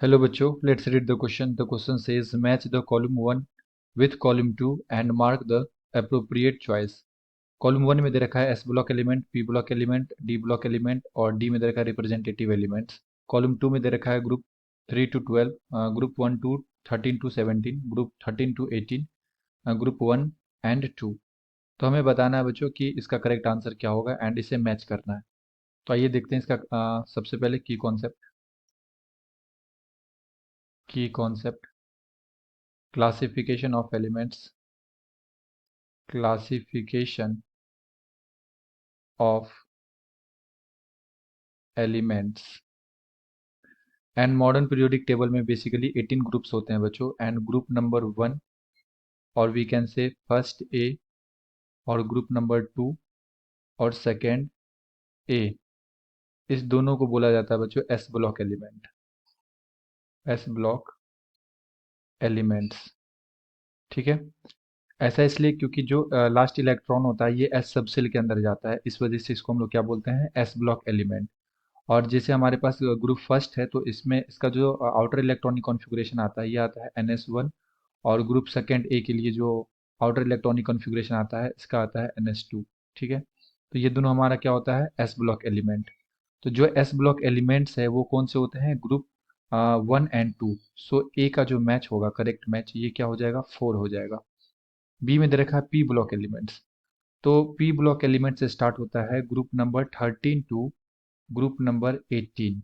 Hello बच्चों, let's read the question. The question says match the column 1 with column 2 and mark the appropriate choice. Column 1 में दे रखा है S block element, P block element, D block element और D में दे रखा है रिप्रेजेंटेटिव एलिमेंट्स. कॉलम 2 में दे रखा है group 3 to 12, group 1 to 13 to 17, group 13 to 18, group 1 and 2. तो हमें बताना है बच्चों कि इसका करेक्ट आंसर क्या होगा एंड इसे मैच करना है. तो आइए देखते हैं इसका सबसे पहले की concept classification of elements, classification of elements. And modern periodic table में बेसिकली 18 ग्रुप्स होते हैं बच्चों. एंड ग्रुप नंबर 1 और वी कैन से फर्स्ट ए और ग्रुप नंबर 2 और सेकेंड ए, इस दोनों को बोला जाता है बच्चों S block element. S block elements, ठीक है. ऐसा इसलिए क्योंकि जो लास्ट इलेक्ट्रॉन होता है ये एस सबसेल के अंदर जाता है, इस वजह से इसको हम लोग क्या बोलते हैं, एस ब्लॉक एलिमेंट. और जैसे हमारे पास ग्रुप फर्स्ट है तो इसमें इसका जो आउटर इलेक्ट्रॉनिक कॉन्फ़िगरेशन आता है ये आता है NS1. और ग्रुप सेकेंड ए के लिए जो आउटर इलेक्ट्रॉनिक कॉन्फ़िगरेशन आता है इसका आता है NS2. ठीक है. तो ये दोनों हमारा क्या होता है, एस ब्लॉक एलिमेंट. तो जो एस ब्लॉक एलिमेंट्स है वो कौन से होते हैं, ग्रुप 1 and 2. सो ए का जो मैच होगा, करेक्ट मैच, ये क्या हो जाएगा, 4 हो जाएगा. बी में दे रखा है पी ब्लॉक एलिमेंट्स. तो पी ब्लॉक एलिमेंट से स्टार्ट होता है group number 13 to group number 18.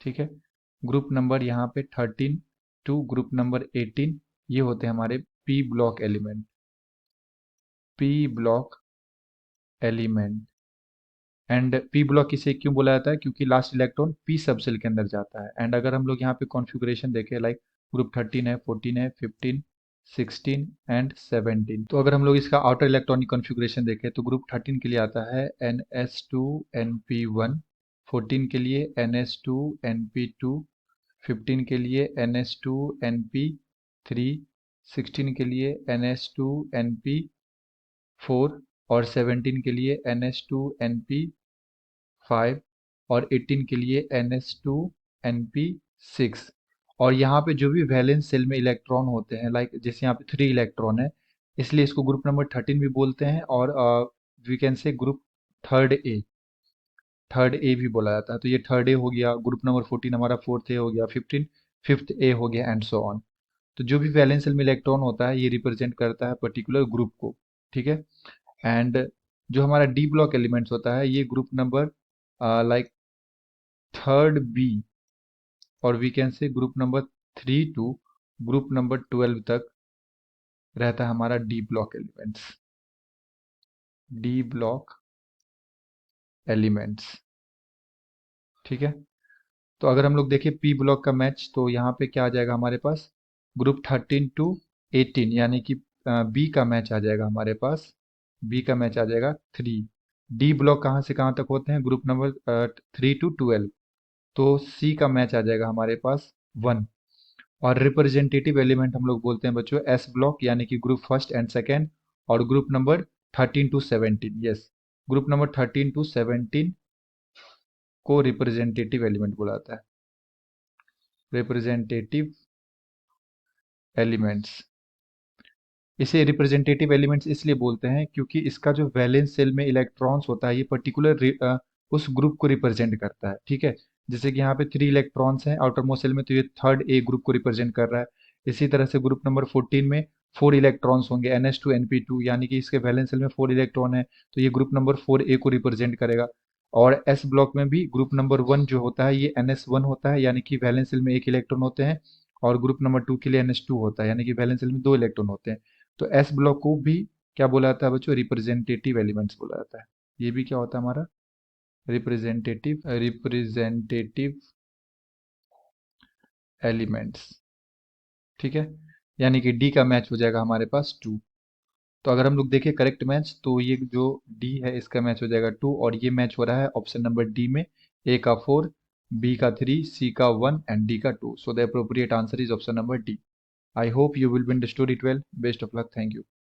ठीक है. ग्रुप नंबर यहाँ पे 13 टू ग्रुप नंबर 18, ये होते हैं हमारे P block element. P block element. And P block इसे क्यों बोला जाता है, क्योंकि लास्ट इलेक्ट्रॉन पी सबसेल के अंदर जाता है. एंड अगर हम लोग यहाँ पे कॉन्फ़िगरेशन देखें, लाइक ग्रुप 13 है, 14 है, 15, 16 एंड 17. तो अगर हम लोग इसका आउटर इलेक्ट्रॉनिक कॉन्फ़िगरेशन देखें तो ग्रुप 13 के लिए आता है NS2 NP1, 14 के लिए NS2 NP2, 15 के लिए NS2 NP3, 16 के लिए NS2 NP4 और 17 के लिए NS2 NP5 और 18 के लिए NS2 NP6. और यहाँ पे जो भी वैलेंस सेल में इलेक्ट्रॉन होते हैं, लाइक जैसे यहाँ पे 3 इलेक्ट्रॉन है, इसलिए इसको ग्रुप नंबर 13 भी बोलते हैं. और we can say group third A भी बोला जाता है. तो ये थर्ड ए हो गया, ग्रुप नंबर 14 हमारा फोर्थ ए हो गया, 15 फिफ्थ ए हो गया एंड सो ऑन. तो जो भी वैलेंस सेल में इलेक्ट्रॉन होता है ये रिप्रेजेंट करता है पर्टिकुलर ग्रुप को. ठीक है. एंड जो हमारा डी ब्लॉक एलिमेंट्स होता है ये group number like third B और we can say group number 3 to group number 12 तक रहता है हमारा D block elements. D block elements, ठीक है. तो अगर हम लोग देखें पी ब्लॉक का मैच तो यहाँ पे क्या आ जाएगा हमारे पास, ग्रुप 13 टू 18, यानी कि बी का मैच आ जाएगा हमारे पास. बी का मैच आ जाएगा 3. डी ब्लॉक कहाँ से कहाँ तक होते हैं, ग्रुप नंबर 3 टू 12. तो सी का मैच आ जाएगा हमारे पास 1. और रिप्रेजेंटेटिव एलिमेंट हम लोग बोलते हैं बच्चों एस ब्लॉक, यानी कि ग्रुप फर्स्ट एंड सेकेंड और group number 13 to 17. Yes, group number 13 to 17 को रिप्रेजेंटेटिव एलिमेंट बोला जाता है. रिप्रेजेंटेटिव एलिमेंट्स, इसे रिप्रेजेंटेटिव एलिमेंट्स इसलिए बोलते हैं क्योंकि इसका जो वैलेंस सेल में इलेक्ट्रॉन्स होता है ये पर्टिकुलर उस ग्रुप को रिप्रेजेंट करता है. ठीक है. जैसे कि यहाँ पे 3 इलेक्ट्रॉन्स हैं आउटर मोस्ट सेल में, तो ये थर्ड ए ग्रुप को रिप्रेजेंट कर रहा है. इसी तरह से ग्रुप नंबर 14 में 4 इलेक्ट्रॉन्स होंगे, NS2 NP2, यानी कि इसके वैलेंस सेल में 4 इलेक्ट्रॉन है, तो ये ग्रुप नंबर 4 ए को रिप्रेजेंट करेगा. और एस ब्लॉक में भी ग्रुप नंबर 1 जो होता है ये NS1 होता है, यानी कि वैलेंस सेल में 1 इलेक्ट्रॉन होते हैं. और ग्रुप नंबर 2 के लिए NS2 होता है, यानी कि वैलेंस सेल में 2 इलेक्ट्रॉन होते हैं. तो एस ब्लॉक को भी क्या बोला जाता है बच्चों, रिप्रेजेंटेटिव एलिमेंट्स बोला जाता है. ये भी क्या होता है हमारा, रिप्रेजेंटेटिव एलिमेंट्स. ठीक है. यानी कि डी का मैच हो जाएगा हमारे पास 2. तो अगर हम लोग देखें करेक्ट मैच तो ये जो डी है इसका मैच हो जाएगा 2, और ये मैच हो रहा है ऑप्शन नंबर डी में, ए का 4, बी का 3, सी का 1 एंड डी का 2. So the appropriate answer is option number D. I hope you will win the story 12. Best of luck. Thank you.